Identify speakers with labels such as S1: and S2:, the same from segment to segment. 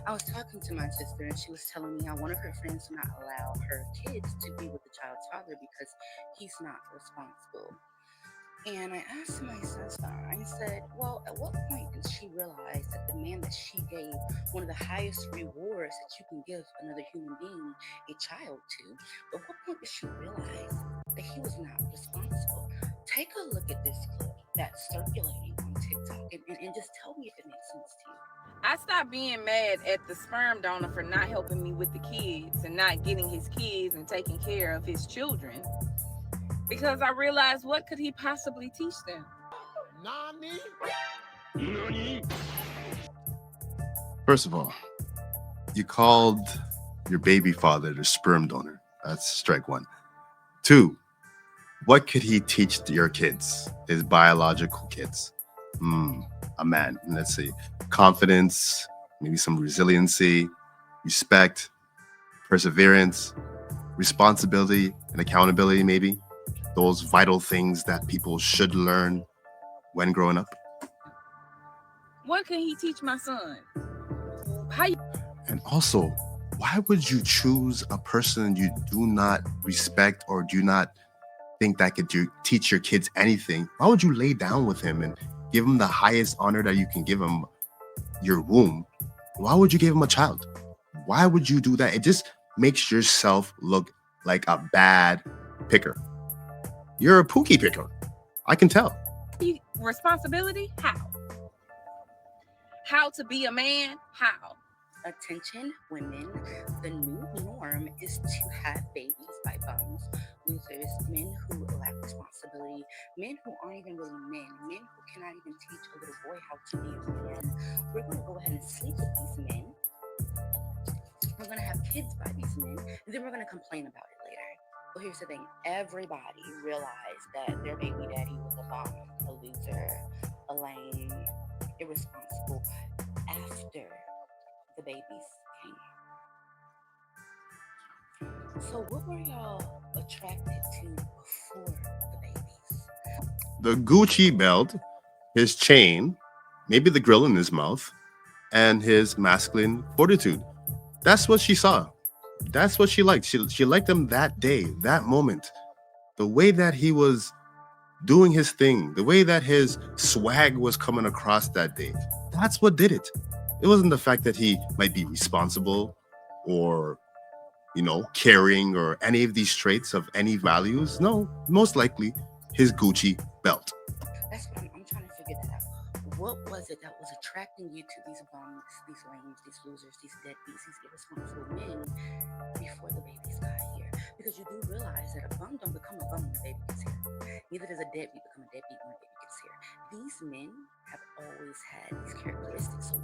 S1: I was talking to my sister, and she was telling me how one of her friends did not allow her kids to be with the child's father because he's not responsible. And I asked my sister, I said, well, at what point did she realize that the man that she gave one of the highest rewards that you can give another human being, a child, to, at what point did she realize that he was not responsible? Take a look at this clip that's circulating on TikTok and just tell me if it makes sense to you.
S2: I stopped being mad at the sperm donor for not helping me with the kids and not getting his kids and taking care of his children because I realized what could he possibly teach them?
S3: Nani?
S4: First of all, you called your baby father the sperm donor. That's strike one. Two, what could he teach your kids, his biological kids? A man. Let's see. Confidence, maybe some resiliency, respect, perseverance, responsibility, and accountability, maybe. Those vital things that people should learn when growing up.
S2: What can he teach my son? How you
S4: And also, why would you choose a person you do not respect or do not think that could teach your kids anything? Why would you lay down with him and give him the highest honor that you can give him, your womb? Why would you give him a child? Why would you do that? It just makes yourself look like a bad picker. You're a pookie picker. I can tell.
S2: responsibility? How to be a man? How?
S1: Attention, women. The new norm is to have babies by bums, losers, men who lack responsibility, men who aren't even really men who cannot even teach a little boy how to be a man. We're going to go ahead and sleep with these men. We're going to have kids by these men, and then we're going to complain about it later. Well, here's the thing. Everybody realized that their baby daddy was a bum, a loser, a lame, irresponsible after the babies came. So what were y'all attracted to before the babies?
S4: The Gucci belt, his chain, maybe the grill in his mouth, and his masculine fortitude. That's what she saw. That's what she liked. She liked him that day, that moment. The way that he was doing his thing, the way that his swag was coming across that day. That's what did it. It wasn't the fact that he might be responsible or, caring or any of these traits of any values. No, most likely his Gucci belt.
S1: That's what I'm trying to figure that out. What was it that was attracting you to these bums, these lames, these losers, these deadbeats, these irresponsible men before the babies got here? Because you do realize that a bum don't become a bum when the baby gets here. Neither does a deadbeat become a deadbeat when the baby gets here. These men have always had these characteristics. So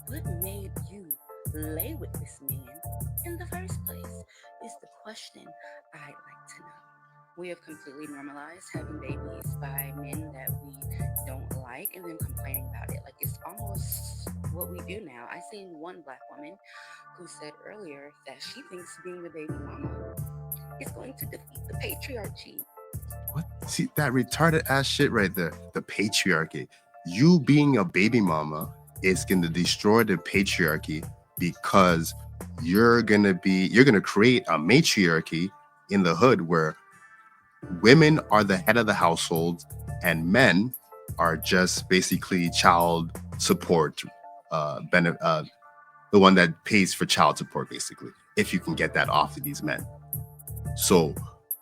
S1: what made you lay with this man in the first place is the question I'd like to know. We have completely normalized having babies by men that we don't like and then complaining about it. Like it's almost what we do now. I seen one black woman who said earlier that she thinks being a baby mama is going to defeat the patriarchy.
S4: What? See, that retarded ass shit right there. The patriarchy. You being a baby mama is going to destroy the patriarchy because you're going to create a matriarchy in the hood where women are the head of the household and men are just basically child support, the one that pays for child support, basically, if you can get that off of these men. So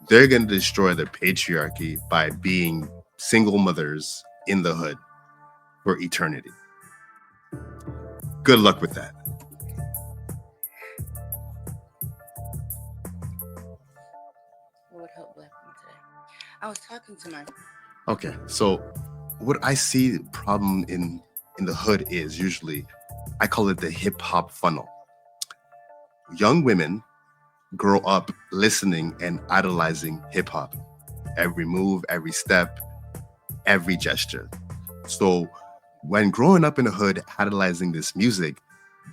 S4: they're going to destroy the patriarchy by being single mothers in the hood for eternity. Good luck with that.
S1: What would help black women today? I was talking to my
S4: Okay, so what I see problem in the hood is usually, I call it the hip hop funnel. Young women grow up listening and idolizing hip hop. Every move, every step, every gesture. So when growing up in the hood idolizing this music,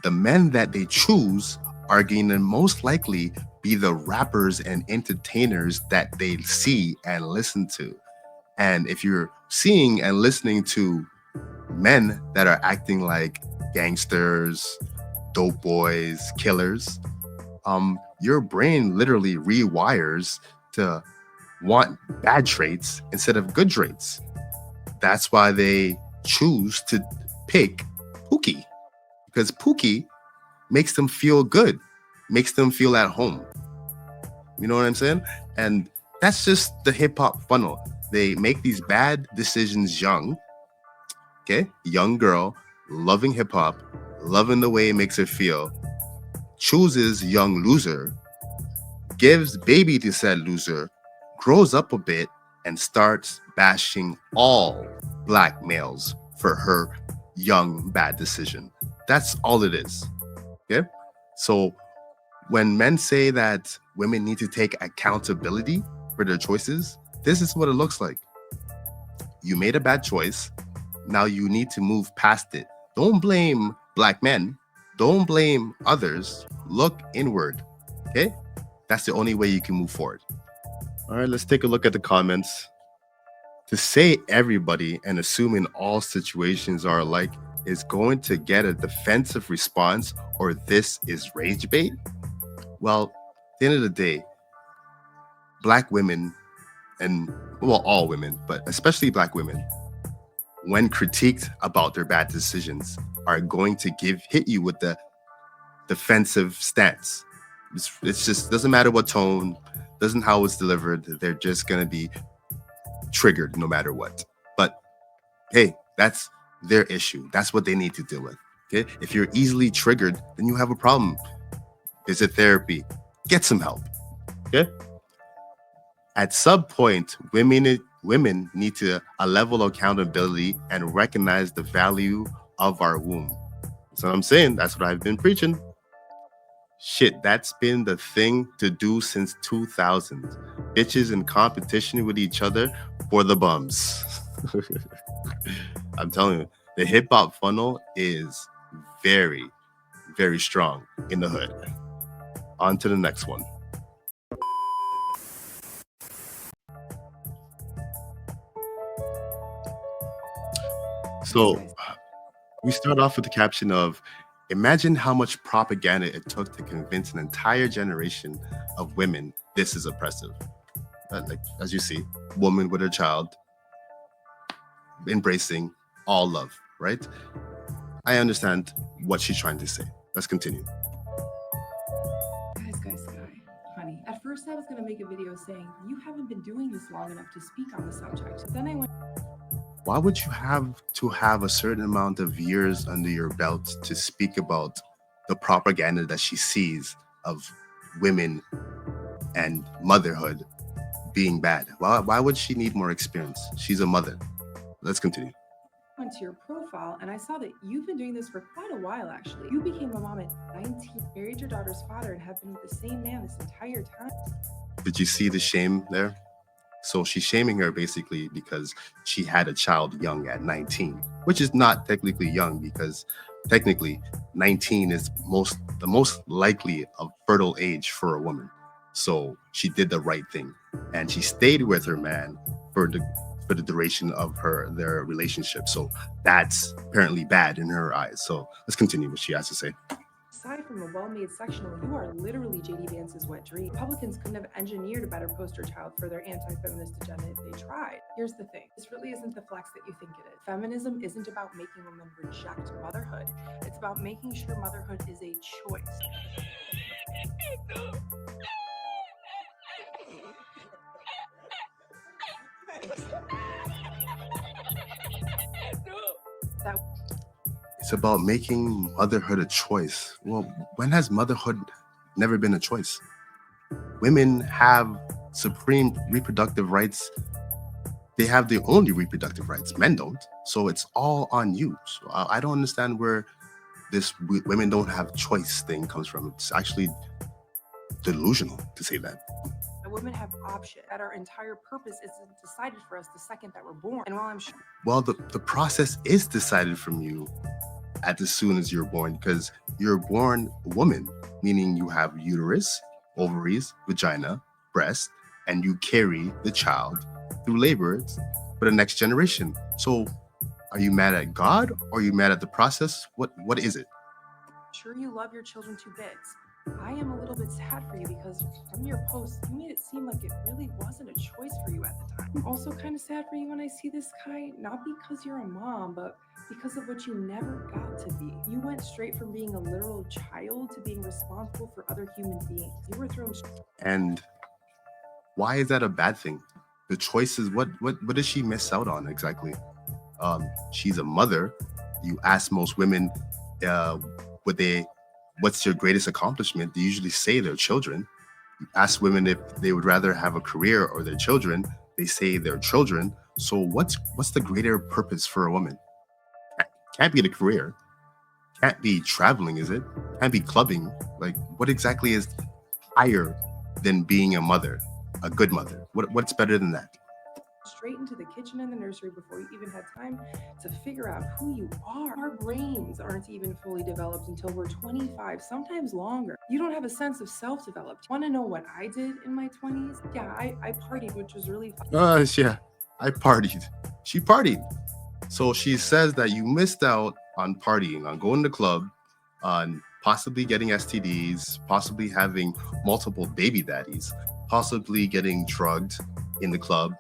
S4: the men that they choose are going to most likely be the rappers and entertainers that they see and listen to. And if you're seeing and listening to men that are acting like gangsters, dope boys, killers, your brain literally rewires to want bad traits instead of good traits. That's why they choose to pick Pookie, because Pookie makes them feel good, makes them feel at home. You know what I'm saying? And that's just the hip hop funnel. They make these bad decisions young. Okay? Young girl, loving hip hop, loving the way it makes her feel, chooses young loser, gives baby to said loser, grows up a bit, and starts bashing all black males for her young bad decision. That's all it is. Okay? So when men say that women need to take accountability for their choices, this is what it looks like. You made a bad choice. Now you need to move past it. Don't blame black men. Don't blame others. Look inward. Okay? That's the only way you can move forward. All right, let's take a look at the comments. To say everybody and assume in all situations are alike is going to get a defensive response, or this is rage bait. Well, at the end of the day, black women, and well, all women, but especially black women, when critiqued about their bad decisions, are going to hit you with the defensive stance. It's just doesn't matter what tone, doesn't how it's delivered. They're just gonna be triggered no matter what. But hey, that's their issue. That's what they need to deal with. Okay, if you're easily triggered, then you have a problem. Visit therapy. Get some help. Okay. At some point, women need to a level of accountability and recognize the value of our womb. That's what I'm saying. That's what I've been preaching. Shit, that's been the thing to do since 2000. Bitches in competition with each other for the bums. I'm telling you, the hip hop funnel is very, very strong in the hood. On to the next one. So we start off with the caption of, imagine how much propaganda it took to convince an entire generation of women this is oppressive. Like, as you see, woman with her child, embracing all love, right? I understand what she's trying to say. Let's continue.
S3: Guys, honey. At first I was going to make a video saying, you haven't been doing this long enough to speak on the subject. Then I went,
S4: why would you have to have a certain amount of years under your belt to speak about the propaganda that she sees of women and motherhood being bad? Why would she need more experience? She's a mother. Let's continue.
S3: went to your profile and I saw that you've been doing this for quite a while, actually. You became a mom at 19, married your daughter's father, and have been with the same man this entire time.
S4: Did you see the shame there? So she's shaming her basically because she had a child young at 19, which is not technically young, because technically 19 is the most likely of fertile age for a woman. So she did the right thing, and she stayed with her man for the duration of their relationship. So that's apparently bad in her eyes. So let's continue what she has to say.
S3: Aside from a well-made sectional, you are literally JD Vance's wet dream. Republicans couldn't have engineered a better poster child for their anti-feminist agenda if they tried. Here's the thing. This really isn't the flex that you think it is. Feminism isn't about making women reject motherhood. It's about making sure motherhood is a choice.
S4: It's about making motherhood a choice. Well, when has motherhood never been a choice? Women have supreme reproductive rights. They have the only reproductive rights. Men don't. So it's all on you. So I don't understand where this women don't have choice thing comes from. It's actually delusional to say that.
S3: Women have option, that our entire purpose isn't decided for us the second that we're born. And while I'm sure,
S4: well, the process is decided from you as soon as you're born, because you're born a woman, meaning you have uterus, ovaries, vagina, breast, and you carry the child through labor for the next generation. So are you mad at God, or are you mad at the process? What is it?
S3: Sure, you love your children to bits. I am a little bit sad for you because from your posts, you made it seem like it really wasn't a choice for you at the time. I'm also kind of sad for you when I see this, Kai, not because you're a mom, but because of what you never got to be. You went straight from being a literal child to being responsible for other human beings. You were thrown.
S4: And why is that a bad thing? The choices, what does she miss out on exactly? She's a mother. You ask most women, what's your greatest accomplishment? They usually say their children. You ask women if they would rather have a career or their children. They say their children. So what's the greater purpose for a woman? Can't be the career. Can't be traveling, is it? Can't be clubbing. Like, what exactly is higher than being a mother, a good mother? What's better than that?
S3: Straight into the kitchen and the nursery before you even had time to figure out who you are. Our brains aren't even fully developed until we're 25, sometimes longer. You don't have a sense of self-developed. Want to know what I did in my 20s? Yeah, I partied, which was really fun.
S4: Yeah, I partied. She partied. So she says that you missed out on partying, on going to the club, on possibly getting STDs, possibly having multiple baby daddies, possibly getting drugged in the club,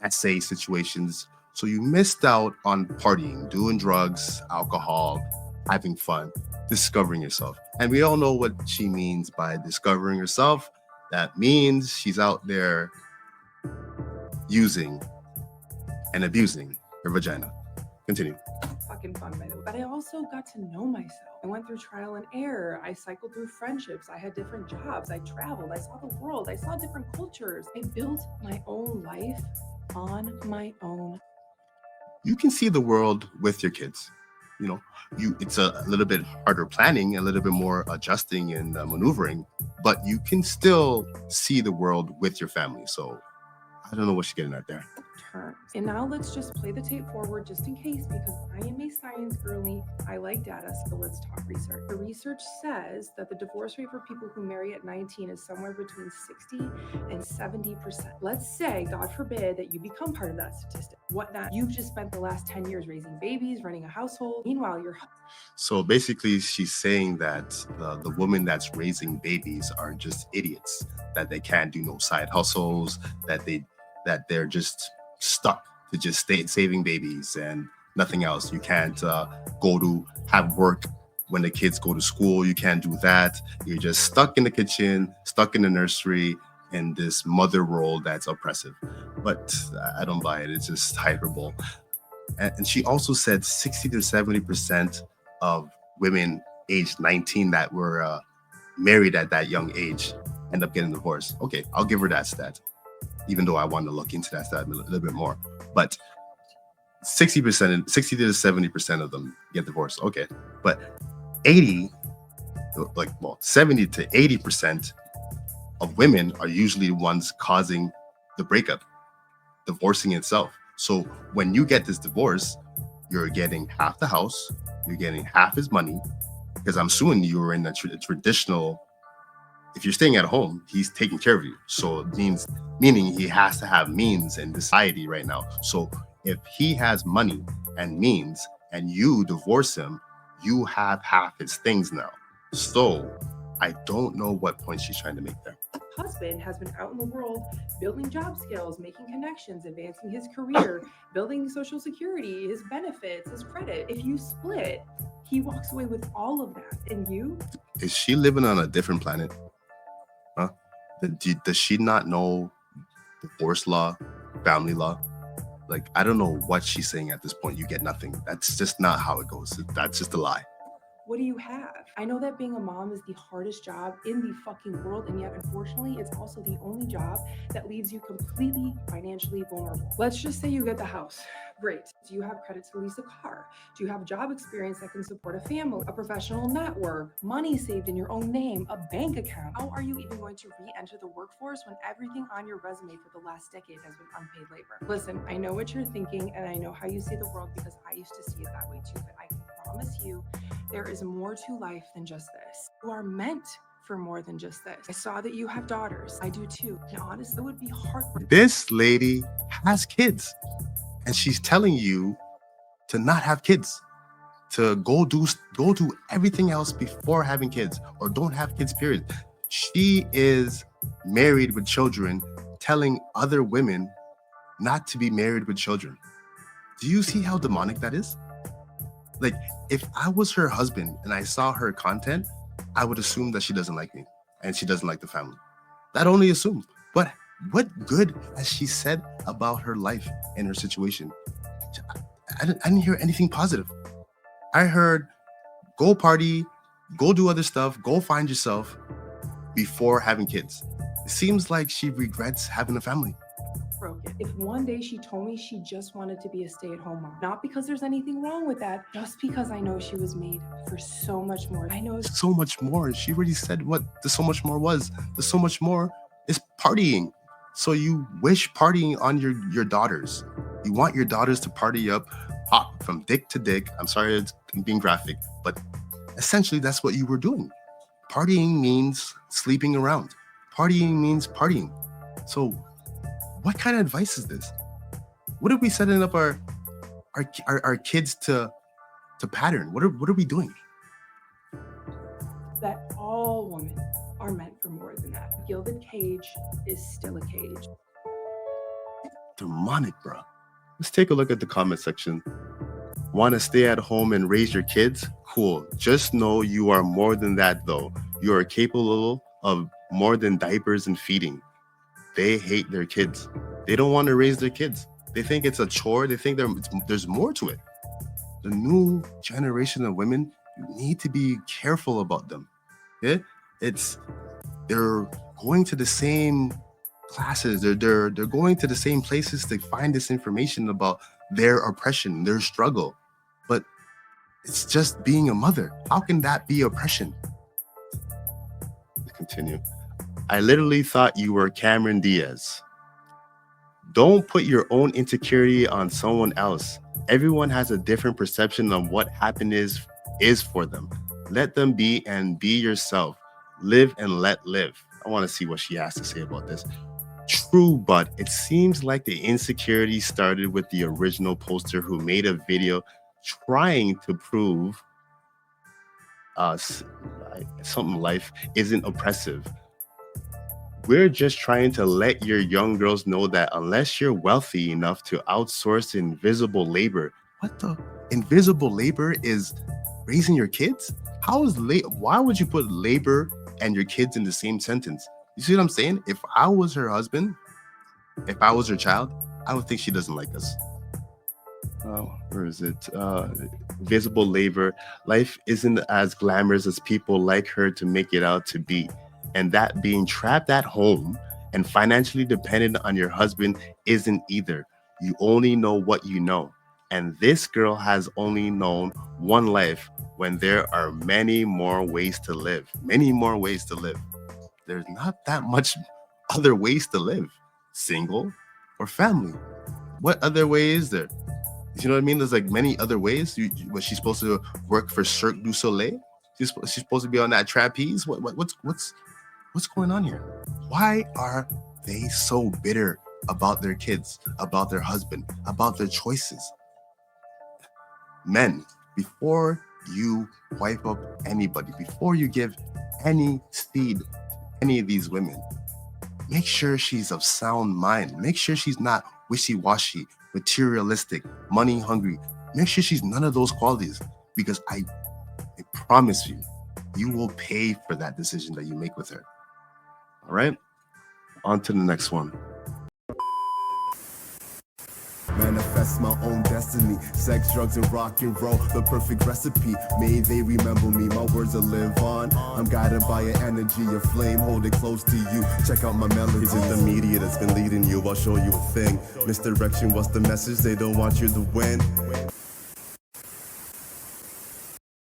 S4: essay situations. So you missed out on partying, doing drugs, alcohol, having fun, discovering yourself. And we all know what she means by discovering herself. That means she's out there using and abusing her vagina. Continue.
S3: Fucking fun, by the way. But I also got to know myself. I went through trial and error. I cycled through friendships. I had different jobs. I traveled. I saw the world. I saw different cultures. I built my own life on my own.
S4: You can see the world with your kids. You know, it's a little bit harder planning, a little bit more adjusting and maneuvering, but you can still see the world with your family. So I don't know what she's getting at there.
S3: And now let's just play the tape forward just in case, because I am a science girly. I like data, so let's talk research. The research says that the divorce rate for people who marry at 19 is somewhere between 60 and 70%. Let's say, God forbid, that you become part of that statistic. What not? You've just spent the last 10 years raising babies, running a household. Meanwhile, you're...
S4: So basically, she's saying that the woman that's raising babies are just idiots, that they can't do no side hustles, that they're just stuck to just saving babies and nothing else. You can't go to have work when the kids go to school. You can't do that. You're just stuck in the kitchen, stuck in the nursery, in this mother role that's oppressive. But I don't buy it. It's just hyperbole. And she also said 60 to 70% of women aged 19 that were married at that young age end up getting divorced. Okay, I'll give her that stat, even though I want to look into that stat a little bit more. But 60 to 70% of them get divorced. Okay, but 70 to 80% of women are usually the ones causing the breakup, divorcing itself. So when you get this divorce, you're getting half the house, you're getting half his money, because I'm assuming you were in a traditional. If you're staying at home, he's taking care of you. So it meaning he has to have means in society right now. So if he has money and means and you divorce him, you have half his things now. So I don't know what point she's trying to make there.
S3: Husband has been out in the world building job skills, making connections, advancing his career, building Social Security, his benefits, his credit. If you split, he walks away with all of that. And you?
S4: Is she living on a different planet? Huh? Does she not know divorce law, family law? Like, I don't know what she's saying at this point. You get nothing. That's just not how it goes. That's just a lie.
S3: What do you have? I know that being a mom is the hardest job in the fucking world, and yet unfortunately it's also the only job that leaves you completely financially vulnerable. Let's just say you get the house. Great. Do you have credit to lease a car? Do you have job experience that can support a family, a professional network, money saved in your own name, a bank account? How are you even going to re-enter the workforce when everything on your resume for the last decade has been unpaid labor? Listen, I know what you're thinking, and I know how you see the world because I used to see it that way too, but I can promise you there is more to life than just this. You are meant for more than just this. I saw that you have daughters. I do too. And honestly, it would be hard.
S4: This lady has kids, and she's telling you to not have kids. to go do everything else before having kids, or don't have kids, period. She is married with children, telling other women not to be married with children. Do you see how demonic that is? Like, if I was her husband and I saw her content, I would assume that she doesn't like me and she doesn't like the family. That only assume. But what good has she said about her life and her situation? I didn't hear anything positive. I heard, go party, go do other stuff, go find yourself before having kids. It seems like she regrets having a family.
S3: Broken. If one day she told me she just wanted to be a stay-at-home mom, not because there's anything wrong with that, just because I know she was made for so much more. I know
S4: so much more. She already said what the so much more was. The so much more is partying. So you wish partying on your daughters. You want your daughters to party up, hop from dick to dick. I'm sorry I'm being graphic, but essentially that's what you were doing. Partying means sleeping around. Partying means partying. So what kind of advice is this? What are we setting up our kids to pattern? What are we doing?
S3: that all women are meant for more than that. A gilded cage is still a cage.
S4: Demonic, bro. Let's take a look at the comment section. Want to stay at home and raise your kids? Cool. Just know you are more than that, though. You are capable of more than diapers and feeding. They hate their kids. They don't want to raise their kids. They think it's a chore. They think there's more to it. The new generation of women, you need to be careful about them. Yeah, they're going to the same classes. They're going to the same places to find this information about their oppression, their struggle. But it's just being a mother. How can that be oppression? Continue. I literally thought you were Cameron Diaz. Don't put your own insecurity on someone else. Everyone has a different perception on what happiness is for them. Let them be and be yourself. Live and let live. I want to see what she has to say about this. True, but it seems like the insecurity started with the original poster who made a video trying to prove something life isn't oppressive. We're just trying to let your young girls know that unless you're wealthy enough to outsource invisible labor, what the invisible labor is raising your kids? Why would you put labor and your kids in the same sentence? You see what I'm saying? If I was her husband, if I was her child, I would think she doesn't like us. Where is it? Visible labor. Life isn't as glamorous as people like her to make it out to be. And that being trapped at home and financially dependent on your husband isn't either. You only know what you know. And this girl has only known one life when there are many more ways to live. Many more ways to live. There's not that much other ways to live. Single or family. What other way is there? You know what I mean? There's like many other ways. Was she supposed to work for Cirque du Soleil? She's supposed to be on that trapeze? What's going on here? Why are they so bitter about their kids, about their husband, about their choices? Men, before you wipe up anybody, before you give any seed to any of these women, make sure she's of sound mind. Make sure she's not wishy-washy, materialistic, money hungry. Make sure she's none of those qualities, because I promise you, you will pay for that decision that you make with her. All right, on to the next one.
S5: Manifest my own destiny. Sex, drugs, and rock and roll, the perfect recipe. May they remember me, my words will live on. I'm guided by an energy, a flame, hold it close to you. Check out my melodies. Is it the media that's been leading you? I'll show you a thing. Misdirection, what's the message? They don't want you to win.